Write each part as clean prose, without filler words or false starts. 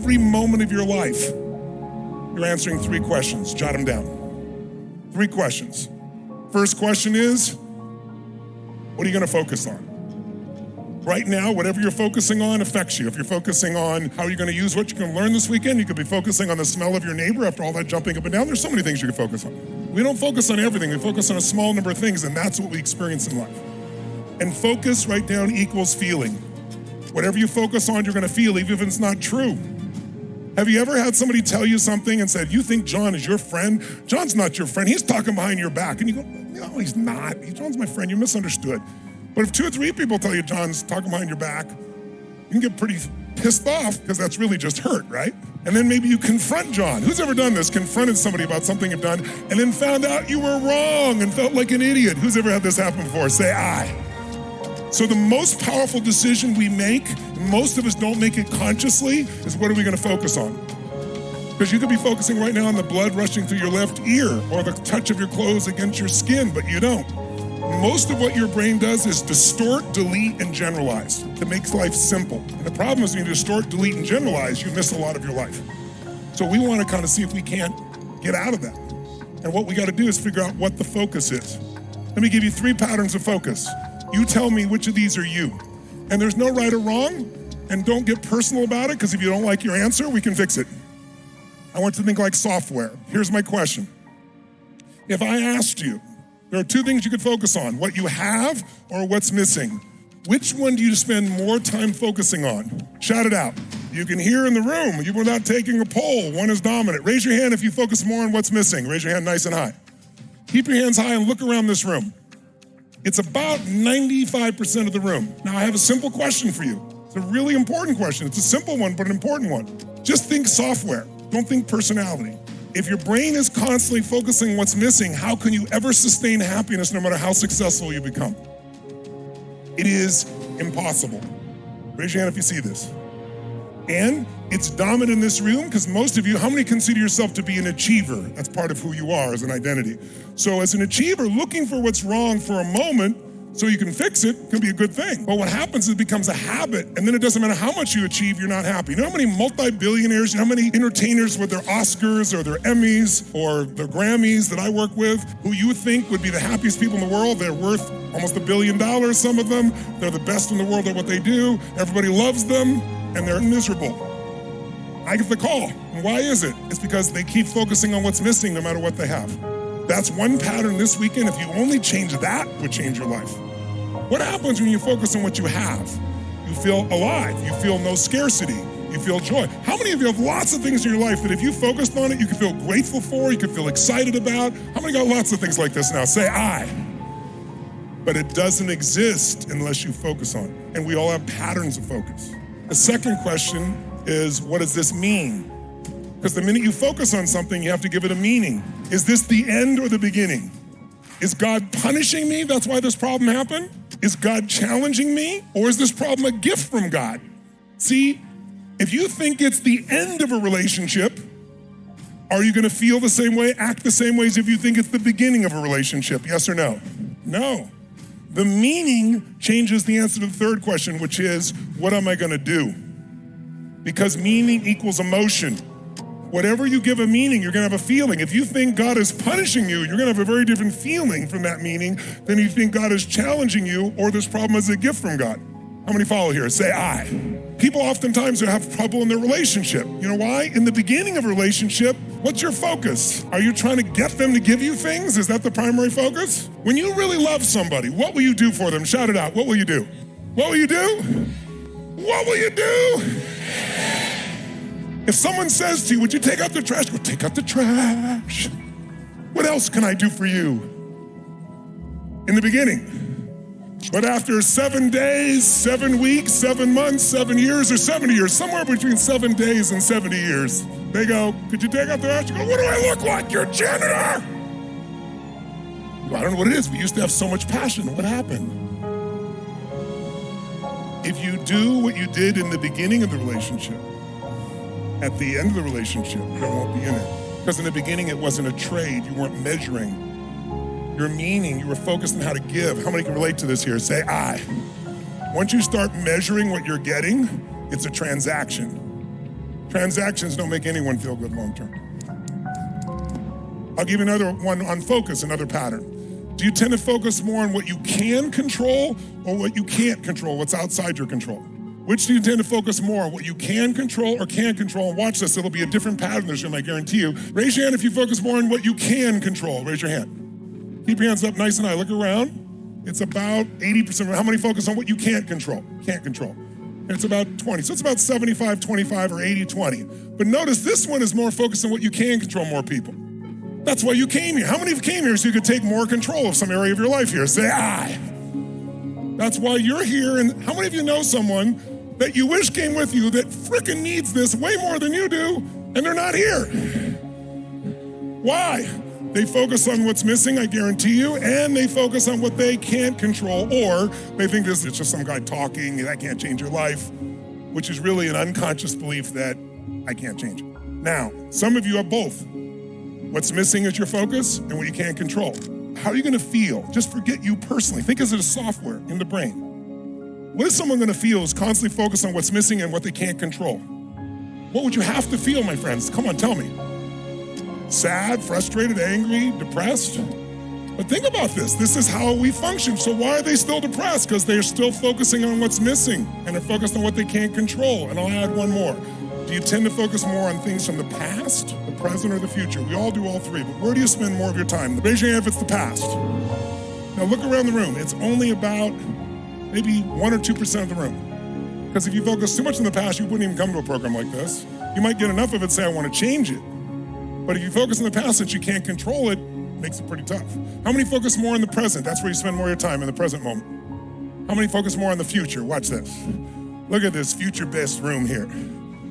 every moment of your life, you're answering 3 questions. Jot them down. 3 questions. First question is, what are you gonna focus on? Right now, whatever you're focusing on affects you. If you're focusing on how you're gonna use what you can learn this weekend, you could be focusing on the smell of your neighbor after all that jumping up and down. There's so many things you can focus on. We don't focus on everything, we focus on a small number of things, and that's what we experience in life. And focus, write down, equals feeling. Whatever you focus on, you're gonna feel, even if it's not true. Have you ever had somebody tell you something and said, you think John is your friend? John's not your friend, he's talking behind your back. And you go, no, he's not. John's my friend, you misunderstood. But if 2 or 3 people tell you John's talking behind your back, you can get pretty pissed off because that's really just hurt, right? And then maybe you confront John. Who's ever done this? Confronted somebody about something you've done and then found out you were wrong and felt like an idiot. Who's ever had this happen before? Say aye. So the most powerful decision we make, and most of us don't make it consciously, is what are we gonna focus on? Because you could be focusing right now on the blood rushing through your left ear or the touch of your clothes against your skin, but you don't. Most of what your brain does is distort, delete, and generalize. It makes life simple. And the problem is when you distort, delete, and generalize, you miss a lot of your life. So we wanna kind of see if we can't get out of that. And what we gotta do is figure out what the focus is. Let me give you 3 patterns of focus. You tell me which of these are you. And there's no right or wrong, and don't get personal about it, because if you don't like your answer, we can fix it. I want you to think like software. Here's my question. If I asked you, there are 2 things you could focus on, what you have or what's missing. Which one do you spend more time focusing on? Shout it out. You can hear in the room, even without taking a poll, one is dominant. Raise your hand if you focus more on what's missing. Raise your hand nice and high. Keep your hands high and look around this room. It's about 95% of the room. Now I have a simple question for you. It's a really important question. It's a simple one, but an important one. Just think software, don't think personality. If your brain is constantly focusing on what's missing, how can you ever sustain happiness no matter how successful you become? It is impossible. Raise your hand if you see this. And it's dominant in this room because most of you, how many consider yourself to be an achiever? That's part of who you are as an identity. So as an achiever, looking for what's wrong for a moment so you can fix it can be a good thing. But what happens is it becomes a habit, and then it doesn't matter how much you achieve, you're not happy. You know how many multi-billionaires, you know how many entertainers with their Oscars or their Emmys or their Grammys that I work with, who you think would be the happiest people in the world? They're worth almost $1 billion, some of them. They're the best in the world at what they do. Everybody loves them, and they're miserable. I get the call. And why is it? It's because they keep focusing on what's missing no matter what they have. That's one pattern this weekend. If you only change that, would change your life. What happens when you focus on what you have? You feel alive. You feel no scarcity. You feel joy. How many of you have lots of things in your life that if you focused on it, you can feel grateful for, you can feel excited about? How many got lots of things like this now? Say I. But it doesn't exist unless you focus on it. And we all have patterns of focus. The second question is, what does this mean? Because the minute you focus on something, you have to give it a meaning. Is this the end or the beginning? Is God punishing me? That's why this problem happened? Is God challenging me? Or is this problem a gift from God? See, if you think it's the end of a relationship, are you gonna feel the same way, act the same way as if you think it's the beginning of a relationship? Yes or no? No. The meaning changes the answer to the third question, which is, what am I gonna do? Because meaning equals emotion. Whatever you give a meaning, you're gonna have a feeling. If you think God is punishing you, you're gonna have a very different feeling from that meaning than you think God is challenging you or this problem is a gift from God. How many follow here? Say I. People oftentimes have trouble in their relationship. You know why? In the beginning of a relationship, what's your focus? Are you trying to get them to give you things? Is that the primary focus? When you really love somebody, what will you do for them? Shout it out. What will you do? What will you do? What will you do? If someone says to you, would you take out the trash? Go take out the trash. What else can I do for you? In the beginning. But after 7 days, 7 weeks, 7 months, 7 years, or 70 years, somewhere between 7 days and 70 years, they go, could you take out the trash? You go, what do I look like? You're a janitor. You go, I don't know what it is. We used to have so much passion. What happened? If you do what you did in the beginning of the relationship, at the end of the relationship, you won't be in it. Because in the beginning, it wasn't a trade. You weren't measuring your meaning. You were focused on how to give. How many can relate to this here? Say I. Once you start measuring what you're getting, it's a transaction. Transactions don't make anyone feel good long term. I'll give you another one on focus, another pattern. Do you tend to focus more on what you can control or what you can't control, what's outside your control? Which do you tend to focus more on, what you can control or can't control? And watch this, it'll be a different pattern this year, I guarantee you. Raise your hand if you focus more on what you can control. Raise your hand. Keep your hands up nice and high. Look around. It's about 80%. How many focus on what you can't control? Can't control. And it's about 20. So it's about 75, 25 or 80, 20. But notice this one is more focused on what you can control, more people. That's why you came here. How many of you came here so you could take more control of some area of your life here? Say, aye. That's why you're here. And how many of you know someone that you wish came with you that frickin' needs this way more than you do, and they're not here? Why? They focus on what's missing, I guarantee you, and they focus on what they can't control, or they think this is just some guy talking, that can't change your life, which is really an unconscious belief that I can't change it. Now, some of you have both. What's missing is your focus and what you can't control. How are you gonna feel? Just forget you personally. Think as a software in the brain. What is someone gonna feel who's constantly focused on what's missing and what they can't control? What would you have to feel, my friends? Come on, tell me. Sad, frustrated, angry, depressed? But think about this. This is how we function. So why are they still depressed? Because they're still focusing on what's missing and they're focused on what they can't control. And I'll add one more. Do you tend to focus more on things from the past, the present, or the future? We all do all three, but where do you spend more of your time? Raise your hand if it's the past. Now look around the room. It's only about maybe 1 or 2% of the room. Because if you focus too much in the past, you wouldn't even come to a program like this. You might get enough of it, say, I want to change it. But if you focus in the past since you can't control it, makes it pretty tough. How many focus more in the present? That's where you spend more of your time, in the present moment. How many focus more on the future? Watch this. Look at this future-based room here.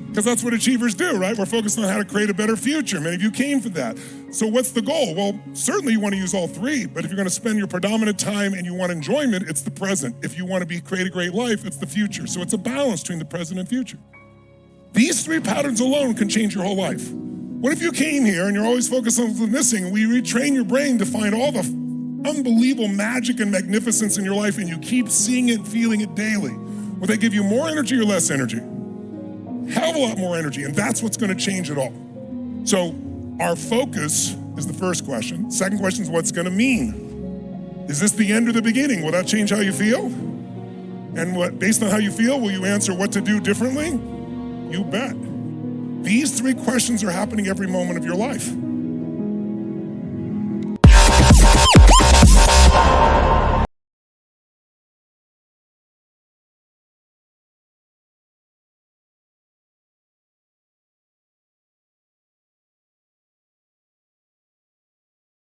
Because that's what achievers do, right? We're focused on how to create a better future. Many of you came for that. So what's the goal? Well, certainly you want to use all three, but if you're going to spend your predominant time and you want enjoyment, it's the present. If you want to create a great life, it's the future. So it's a balance between the present and future. These three patterns alone can change your whole life. What if you came here and you're always focused on the missing, and we retrain your brain to find all the unbelievable magic and magnificence in your life, and you keep seeing it, feeling it daily? Will they give you more energy or less energy? Hell of a lot more energy, and that's what's going to change it all. So our focus is the first question. Second question is what's going to mean? Is this the end or the beginning? Will that change how you feel? And based on how you feel, will you answer what to do differently? You bet. These three questions are happening every moment of your life.